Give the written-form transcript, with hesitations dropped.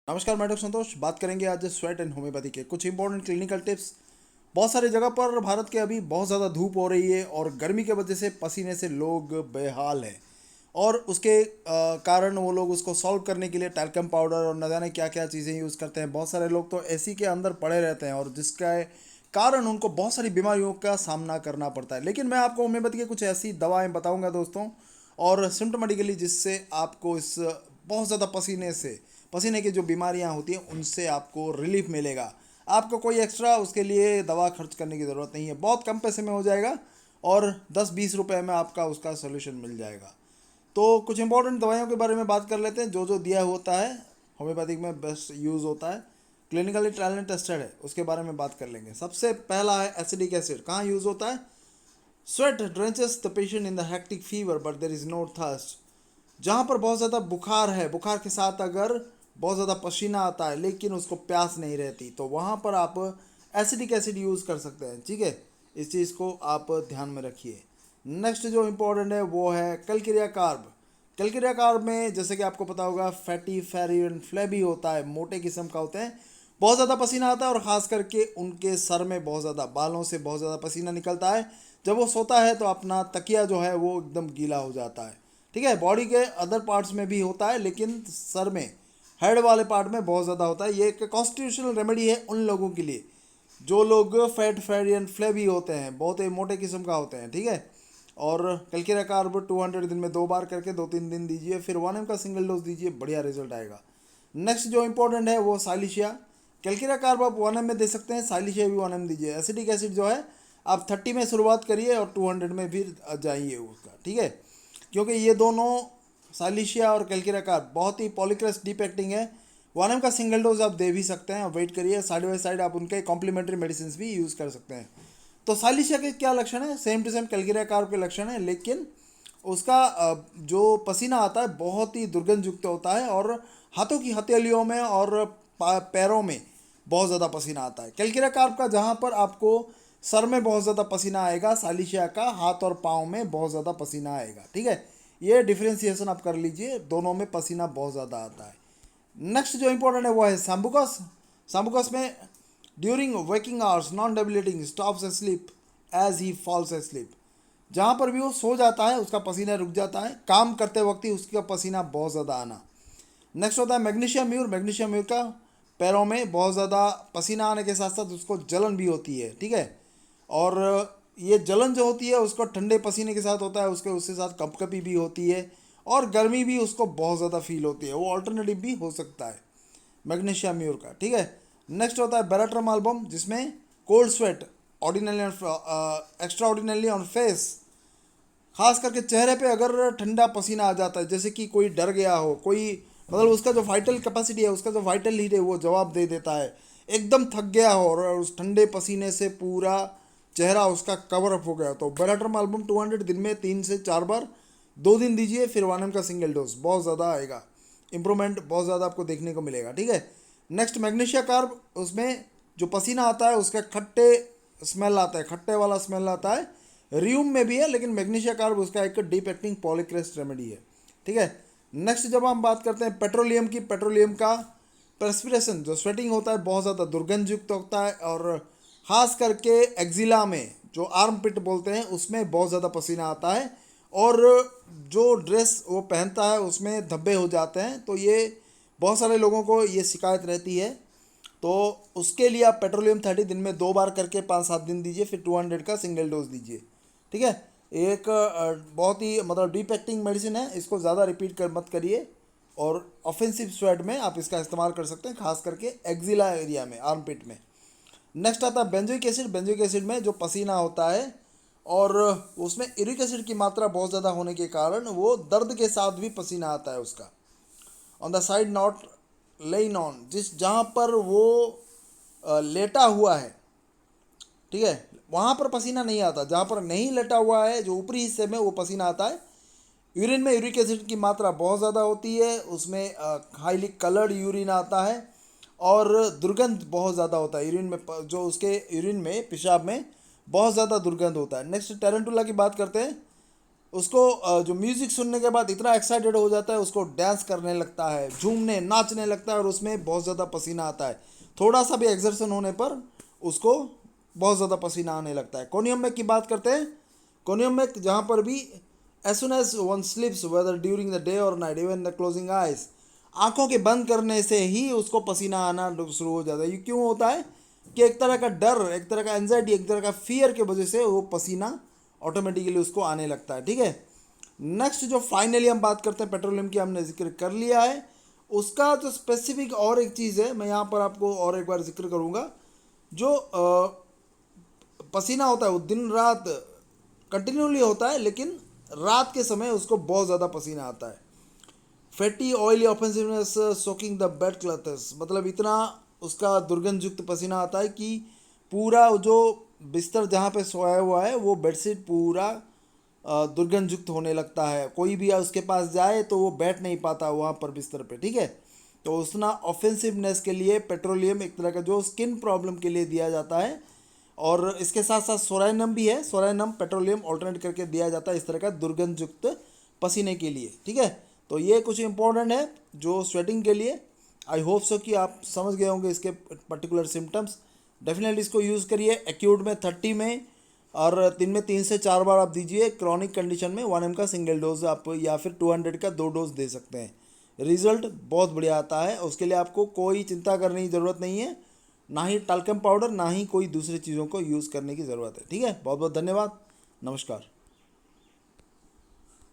नमस्कार, मैं डॉक्टर संतोष। बात करेंगे आज स्वेट एंड होम्योपैथी के कुछ इंपॉर्टेंट क्लिनिकल टिप्स। बहुत सारी जगह पर भारत के अभी बहुत ज़्यादा धूप हो रही है और गर्मी के वजह से पसीने से लोग बेहाल हैं। और उसके कारण वो लोग उसको सॉल्व करने के लिए टैल्कम पाउडर और न जाने क्या क्या चीज़ें यूज़ करते हैं। बहुत सारे लोग तो एसी के अंदर पड़े रहते हैं और जिसका कारण उनको बहुत सारी बीमारियों का सामना करना पड़ता है। लेकिन मैं आपको होम्योपैथी की कुछ ऐसी दवाएं बताऊंगा दोस्तों, और सिम्टोमेटिकली जिससे आपको इस बहुत ज़्यादा पसीने की जो बीमारियां होती हैं उनसे आपको रिलीफ मिलेगा। आपको कोई एक्स्ट्रा उसके लिए दवा खर्च करने की ज़रूरत नहीं है, बहुत कम पैसे में हो जाएगा और 10-20 रुपए में आपका उसका सोल्यूशन मिल जाएगा। तो कुछ इंपॉर्टेंट दवाइयों के बारे में बात कर लेते हैं जो जो दिया होता है होम्योपैथिक में बेस्ट यूज़ होता है, क्लिनिकली ट्रायल एंड टेस्टेड है, उसके बारे में बात कर लेंगे। सबसे पहला है एसिडिक एसिड। कहाँ यूज़ होता है? Sweat drenches the patient in the hectic fever but there is no thirst. जहाँ पर बहुत ज़्यादा बुखार है, बुखार के साथ अगर बहुत ज़्यादा पसीना आता है लेकिन उसको प्यास नहीं रहती, तो वहाँ पर आप एसिडिक एसिड यूज़ कर सकते हैं। ठीक है, इस चीज़ को आप ध्यान में रखिए। नेक्स्ट जो इम्पोर्टेंट है वो है कैलकेरिया कार्ब। कैलकेरिया कार्ब में जैसे कि आपको पता होगा फैटी फेरी एंड फ्लेबी होता है, मोटे किस्म का होते हैं। बहुत ज़्यादा पसीना आता है और ख़ास करके उनके सर में बहुत ज़्यादा, बालों से बहुत ज़्यादा पसीना निकलता है। जब वो सोता है तो अपना तकिया जो है वो एकदम गीला हो जाता है। ठीक है, बॉडी के अदर पार्ट्स में भी होता है लेकिन सर में, हेड वाले पार्ट में बहुत ज़्यादा होता है। ये एक कॉन्स्टिट्यूशनल रेमेडी है उन लोगों के लिए जो लोग फैट फेरी एंड फ्लेबी होते हैं, बहुत ही मोटे किस्म का होते हैं। ठीक है, और कैलकेरिया कार्ब 200 दिन में 2 बार करके 2-3 दिन दीजिए, फिर 1 mg का सिंगल डोज दीजिए, बढ़िया रिजल्ट आएगा। नेक्स्ट जो इंपॉर्टेंट है वो साइलिशिया। कैलकेरिया कार्ब आप 1 mg में दे सकते हैं, साइलिशिया भी 1 mg दीजिए। एसिडिक एसिड जो है आप 30 में शुरुआत करिए और 200 में भी जाइए उसका। ठीक है, क्योंकि ये दोनों साइलिशिया और कैलकेरिया कार्ब बहुत ही पॉलीक्रेस्ट डीप एक्टिंग है। 1 mg का सिंगल डोज आप दे भी सकते हैं, वेट करिए, साइड बाई साइड आप उनके कॉम्प्लीमेंट्री मेडिसिन भी यूज़ कर सकते हैं। तो साइलिशिया के क्या लक्षण है? Same to same calcarea carb के लक्षण है, लेकिन उसका जो पसीना आता है बहुत ही दुर्गंध युक्त होता है और हाथों की हथेलियों में और पैरों में बहुत ज़्यादा पसीना आता है। कैलकेरिया कार्ब का जहाँ पर आपको सर में बहुत ज़्यादा पसीना आएगा, साइलिशिया का हाथ और पाँव में बहुत ज़्यादा पसीना आएगा। ठीक है, ये डिफ्रेंसिएशन आप कर लीजिए, दोनों में पसीना बहुत ज़्यादा आता है। नेक्स्ट जो इंपॉर्टेंट है वो है सैम्बुकस। सैम्बुकस में during waking hours non debilitating stops sleep as he falls sleep. जहाँ पर भी वो सो जाता है उसका पसीना रुक जाता है, काम करते वक्त ही उसका पसीना बहुत ज़्यादा आना। नेक्स्ट होता है मैग्नीशियम म्यूर। मैग्नीशियम म्यूर का पैरों में बहुत ज़्यादा पसीना आने के साथ साथ उसको जलन भी होती है। ठीक है, और ये जलन जो होती है उसको ठंडे पसीने के साथ होता है, उसके उसके साथ कपकपी भी होती है और गर्मी भी उसको बहुत ज़्यादा फील होती है। वो ऑल्टरनेटिव भी हो सकता है मैग्नीशियम म्यूर का। ठीक है, नेक्स्ट होता है बेराट्रम एल्बम, जिसमें cold sweat ordinary extra ordinary on face, खास करके चेहरे पे अगर ठंडा पसीना आ जाता है, जैसे कि कोई डर गया हो, कोई मतलब उसका जो वाइटल कैपेसिटी है, उसका जो वाइटल हीट है वो जवाब दे देता है, एकदम थक गया हो और उस ठंडे पसीने से पूरा चेहरा उसका कवर अप हो गया, तो बेराट्रम एल्बम 200 दिन में 3 से 4 बार 2 दिन दीजिए, फिर 1 mg का सिंगल डोज, बहुत ज़्यादा आएगा इंप्रूवमेंट, बहुत ज़्यादा आपको देखने को मिलेगा। ठीक है, नेक्स्ट मैग्नीशिया कार्ब, उसमें जो पसीना आता है उसका खट्टे स्मेल आता है, खट्टे वाला स्मेल आता है। रियूम में भी है लेकिन मैग्नीशिया कार्ब उसका एक डीप एक्टिंग पॉलीक्रेस्ट रेमेडी है। ठीक है, नेक्स्ट जब हम बात करते हैं पेट्रोलियम की, पेट्रोलियम का परस्पिरेशन जो स्वेटिंग होता है बहुत ज़्यादा दुर्गंध युक्त होता है और ख़ास करके एक्जिला में जो आर्म पिट बोलते हैं उसमें बहुत ज़्यादा पसीना आता है और जो ड्रेस वो पहनता है उसमें धब्बे हो जाते हैं। तो ये बहुत सारे लोगों को ये शिकायत रहती है, तो उसके लिए आप पेट्रोलियम 30 दिन में 2 बार करके 5-7 दिन दीजिए, फिर 200 का सिंगल डोज दीजिए। ठीक है, एक बहुत ही मतलब डीप एक्टिंग मेडिसिन है, इसको ज़्यादा रिपीट कर मत करिए और ऑफेंसिव स्वेट में आप इसका इस्तेमाल कर सकते हैं, खास करके एक्जिला एरिया में, आर्मपिट में। नेक्स्ट आता है बेंजोइक एसिड। बेंजोइक एसिड में जो पसीना होता है और उसमें यूरिक एसिड की मात्रा बहुत ज़्यादा होने के कारण वो दर्द के साथ भी पसीना आता है उसका। On the side not lying on, जिस जहाँ पर वो लेटा हुआ है, ठीक है, वहाँ पर पसीना नहीं आता। जहाँ पर नहीं लेटा हुआ है, जो ऊपरी हिस्से में, वो पसीना आता है। यूरिन में यूरिक एसिड की मात्रा बहुत ज़्यादा होती है, उसमें हाईली कलर्ड यूरिन आता है और दुर्गंध बहुत ज़्यादा होता है यूरिन में, जो उसके यूरिन में, पेशाब में बहुत ज़्यादा दुर्गंध होता है। नेक्स्ट टेरेंटुला की बात करते हैं। उसको जो म्यूज़िक सुनने के बाद इतना एक्साइटेड हो जाता है, उसको डांस करने लगता है, झूमने नाचने लगता है और उसमें बहुत ज़्यादा पसीना आता है। थोड़ा सा भी एक्सर्शन होने पर उसको बहुत ज़्यादा पसीना आने लगता है। कोनियम में की बात करते हैं। कोनियम में जहाँ पर भी as soon as one slips whether during the day और night even the closing eyes, आंखों के बंद करने से ही उसको पसीना आना शुरू हो जाता है। ये क्यों होता है कि एक तरह का डर, एक तरह का एंजाइटी, एक तरह का फियर के वजह से वो पसीना ऑटोमेटिकली उसको आने लगता है। ठीक है। नेक्स्ट जो फाइनली हम बात करते हैं पेट्रोलियम की, हमने जिक्र कर लिया है। उसका जो स्पेसिफिक और एक चीज़ है, मैं यहाँ पर आपको और एक बार जिक्र करूँगा। जो पसीना होता है वो दिन रात कंटिन्यूली होता है, लेकिन रात के समय उसको बहुत ज़्यादा पसीना आता है। Fatty oily offensiveness soaking the bed clothes, मतलब इतना उसका दुर्गंध युक्त पसीना आता है कि पूरा जो बिस्तर जहाँ पे सोया हुआ है वो बेडशीट पूरा दुर्गंध युक्त होने लगता है। कोई भी उसके पास जाए तो वो बैठ नहीं पाता वहाँ पर बिस्तर पे। ठीक है। तो उतना ऑफेंसिवनेस के लिए पेट्रोलियम एक तरह का जो स्किन प्रॉब्लम के लिए दिया जाता है, और इसके साथ साथ सोराइनम भी है। सोराइनम पेट्रोलियम ऑल्टरनेट करके दिया जाता है इस तरह का दुर्गंध युक्त पसीने के लिए। ठीक है। तो ये कुछ इंपॉर्टेंट है जो स्वेटिंग के लिए। आई होप सो कि आप समझ गए होंगे इसके पर्टिकुलर सिम्टम्स। डेफिनेटली इसको यूज़ करिए। एक्यूट में 30 में और दिन में 3 से 4 बार आप दीजिए। क्रॉनिक कंडीशन में 1 mg का सिंगल डोज आप, या फिर 200 का 2 डोज दे सकते हैं। रिजल्ट बहुत बढ़िया आता है। उसके लिए आपको कोई चिंता करने की ज़रूरत नहीं है, ना ही टाल्कम पाउडर, ना ही कोई दूसरी चीज़ों को यूज़ करने की ज़रूरत है। ठीक है। बहुत बहुत धन्यवाद। नमस्कार।